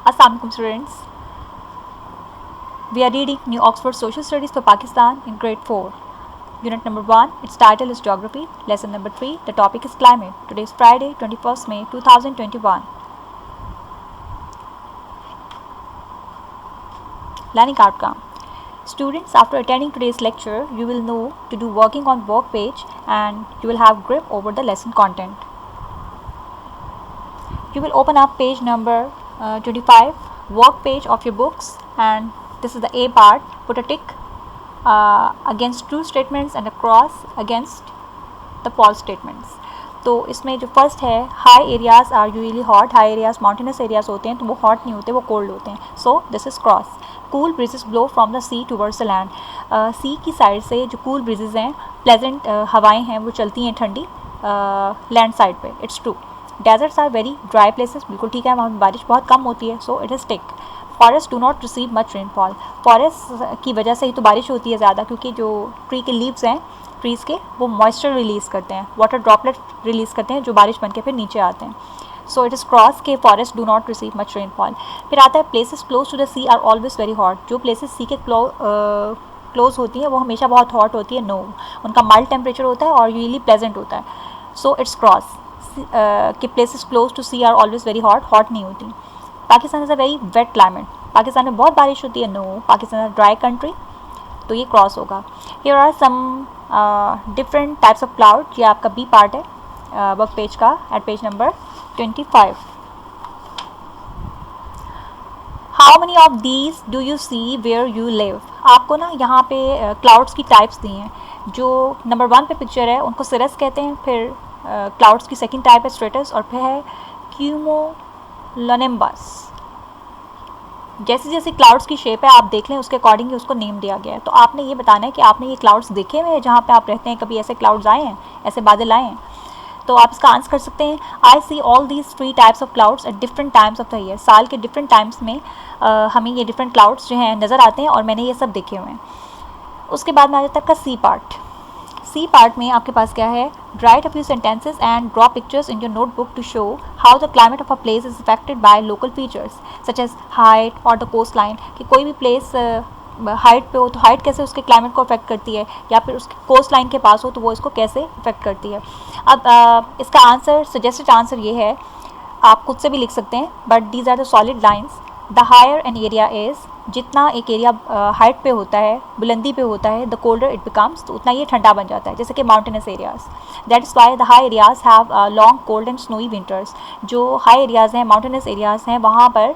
Assalamualaikum students. We are reading New Oxford Social Studies for Pakistan in grade 4. Unit number 1, its title is Geography. Lesson number 3, the topic is Climate. Today is Friday, 21st May 2021. Learning outcome. Students, after attending today's lecture, you will know to do working on work page and you will have grip over the lesson content. You will open up page number 25, work page of your books, and this is the A part. Put a tick against true statements and a cross against the false statements. तो इसमें जो first है, high areas are usually hot. High areas mountainous areas होते हैं तो वो hot नहीं होते, वो कोल्ड होते हैं. So this is cross. Cool breezes blow from the sea towards the land. Sea की साइड से जो कूल ब्रीजेस हैं, प्लेजेंट हवाएं हैं, वो चलती हैं ठंडी लैंड साइड पे. It's true. Deserts are very dry places. बिल्कुल ठीक है, वहाँ बारिश बहुत कम होती है. So it is tick. Forest do not receive much rainfall. Forest की वजह से ही तो बारिश होती है ज़्यादा, क्योंकि जो ट्री के लीव्स हैं ट्रीज़ के, वो मॉइस्चर रिलीज़ करते हैं, वाटर ड्रॉपलेट रिलीज़ करते हैं, जो बारिश बन के फिर नीचे आते हैं. सो इट इज़ क्रॉस के forest do not receive much rainfall. फिर आता है places close to the sea are always very hot. जो प्लेसेस सी के क्लोज होती हैं वो हमेशा बहुत हॉट होती है. नो, उनका माइल्ड टेम्परेचर होता है और यूजली प्लेजेंट होता है. सो इट्स क्रॉस कि places close to sea are always very hot. Hot नहीं होती. Pakistan is a very wet climate. Pakistan में बहुत बारिश होती है. No, Pakistan is a dry country. तो ये क्रॉस होगा. Here are some different types of cloud. ये आपका बी पार्ट है वर्क पेज का, at page number 25. How many of these do you see where you live. आपको ना यहाँ पे क्लाउड्स की टाइप्स दी हैं. जो नंबर 1 पे पिक्चर है उनको सिरस कहते हैं. फिर क्लाउड्स की सेकंड टाइप है स्ट्रेटस, और फिर है क्यूमोलोनिम्बस. जैसे जैसे क्लाउड्स की शेप है आप देख लें, उसके अकॉर्डिंग ही उसको नेम दिया गया है. तो आपने ये बताना है कि आपने ये क्लाउड्स देखे हुए हैं जहाँ पे आप रहते हैं. कभी ऐसे क्लाउड्स आए हैं, ऐसे बादल आए हैं? तो आप इसका आंसर कर सकते हैं. I see all these 3 types of clouds at different times of the year. साल के डिफरेंट टाइम्स में हमें ये डिफरेंट क्लाउड्स जो हैं नज़र आते हैं, और मैंने ये सब देखे हुए हैं. उसके बाद में आ जाता है आपका सी पार्ट. सी पार्ट में आपके पास क्या है? Write a few sentences and draw pictures in your notebook to show how the climate of a place is affected by local features such as height और द कोस्ट लाइन. कि कोई भी place height पे हो तो height कैसे उसके climate को अफेक्ट करती है, या फिर उसके कोस्ट लाइन के पास हो तो वो इसको कैसे अफेक्ट करती है. अब इसका आंसर, सजेस्टेड आंसर ये है, आप खुद से भी लिख सकते हैं, but these are the solid lines. The higher an area is, जितना एक एरिया हाइट पे होता है, बुलंदी पे होता है, द कोल्डर इट बिकम्स, तो उतना ये ठंडा बन जाता है. जैसे कि mountainous areas. That is why the high areas have long cold and snowy winters. जो हाई एरियाज़ हैं, माउंटेनस एरियाज़ हैं, वहाँ पर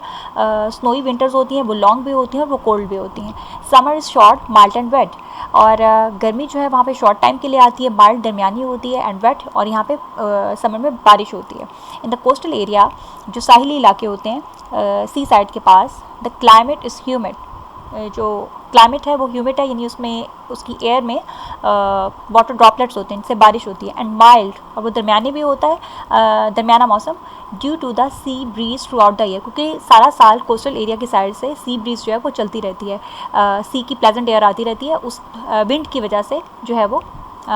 स्नोई विंटर्स होती हैं, वो लॉन्ग भी होती हैं और वो कोल्ड भी होती हैं. Summer is short, mild and wet. और गर्मी जो है वहाँ पे शॉर्ट टाइम के लिए आती है, माइल्ड दरमियानी होती है, एंड वेट, और यहाँ पे समर में बारिश होती है. इन द कोस्टल एरिया, जो साहिली इलाके होते हैं सी साइड के पास, द क्लाइमेट इज़ ह्यूमिड. जो क्लाइमेट है वो ह्यूमिड है, यानी उसमें उसकी एयर में वाटर ड्रॉपलेट्स होते हैं, इनसे बारिश होती है. एंड माइल्ड, और वो दरमियानी भी होता है, दरमियाना मौसम. Due to the sea breeze throughout the year, क्योंकि सारा साल कोस्टल एरिया की साइड से सी ब्रीज जो है वो चलती रहती है. सी की प्लेजेंट एयर आती रहती है. उस विंड की वजह से जो है वो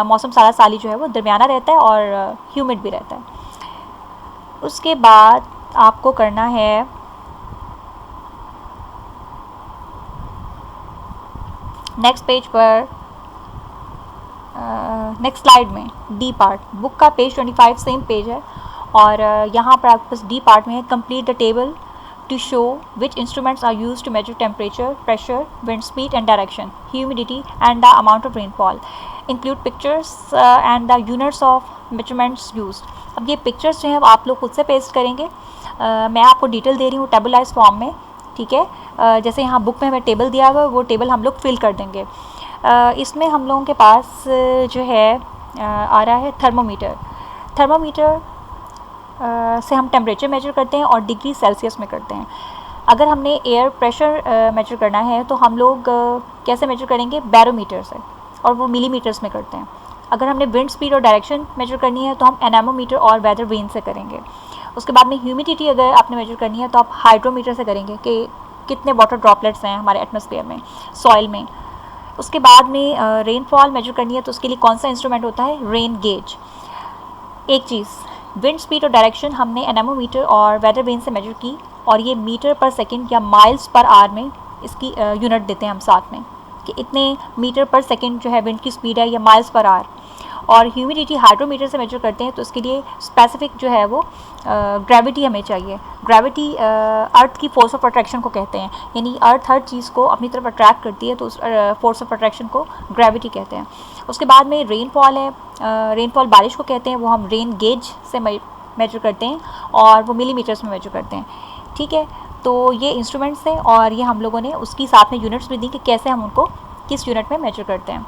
मौसम सारा साल ही जो है वो दरमियाना रहता है और ह्यूमिड भी रहता है. उसके बाद आपको करना है नेक्स्ट पेज पर, नेक्स्ट स्लाइड में डी पार्ट. बुक का पेज 25 सेम पेज है, और यहाँ पर आपके पास डी पार्ट में है complete the table to show which instruments are use to measure temperature, pressure, wind speed and direction, humidity and the amount of rainfall. Include pictures and the units of measurements use. अब ये pictures जो हैं आप लोग खुद से paste करेंगे. मैं आपको डिटेल दे रही हूँ टेबलाइज फॉर्म में, ठीक है. जैसे यहाँ बुक में हमें टेबल दिया हुआ है, वो टेबल हम लोग फिल कर देंगे. इसमें हम लोगों के पास जो है आ रहा है थर्मोमीटर. थर्मोमीटर से हम टेम्परेचर मेजर करते हैं और डिग्री सेल्सियस में करते हैं. अगर हमने एयर प्रेशर मेजर करना है तो हम लोग कैसे मेजर करेंगे? बैरोमीटर से, और वो मिलीमीटर्स में करते हैं. अगर हमने विंड स्पीड और डायरेक्शन मेजर करनी है तो हम एनेमोमीटर और वेदर वेन से करेंगे. उसके बाद में ह्यूमिडिटी अगर आपने मेजर करनी है तो आप हाइड्रोमीटर से करेंगे कि कितने वाटर ड्रॉपलेट्स हैं हमारे एटमॉस्फेयर में, सॉइल में. उसके बाद में रेनफॉल मेजर करनी है तो उसके लिए कौन सा इंस्ट्रूमेंट होता है? Rain gauge. एक चीज़ विंड स्पीड और डायरेक्शन हमने एनेमोमीटर और वेदर वेन से मेजर की, और ये मीटर पर सेकंड या माइल्स पर आवर में इसकी यूनिट देते हैं हम साथ में, कि इतने मीटर पर सेकंड जो है विंड की स्पीड है, या माइल्स पर आवर। और ह्यूमिडिटी हाइड्रोमीटर से मेजर करते हैं, तो इसके लिए स्पेसिफिक जो है वो ग्रेविटी हमें चाहिए। ग्रेविटी अर्थ की फोर्स ऑफ अट्रैक्शन को कहते हैं, यानी अर्थ हर चीज़ को अपनी तरफ अट्रैक्ट करती है, तो उस फोर्स ऑफ अट्रैक्शन को ग्रेविटी कहते हैं। उसके बाद में रेनफॉल है, रेनफॉल बारिश को कहते हैं, वो हम रेन गेज से मेजर करते हैं, और वो मिलीमीटर्स में मेजर करते हैं। ठीक है, तो ये इंस्ट्रूमेंट्स हैं, और ये हम लोगों ने उसकी साथ में यूनिट्स भी दी कि कैसे हम उनको किस यूनिट में मेजर करते हैं।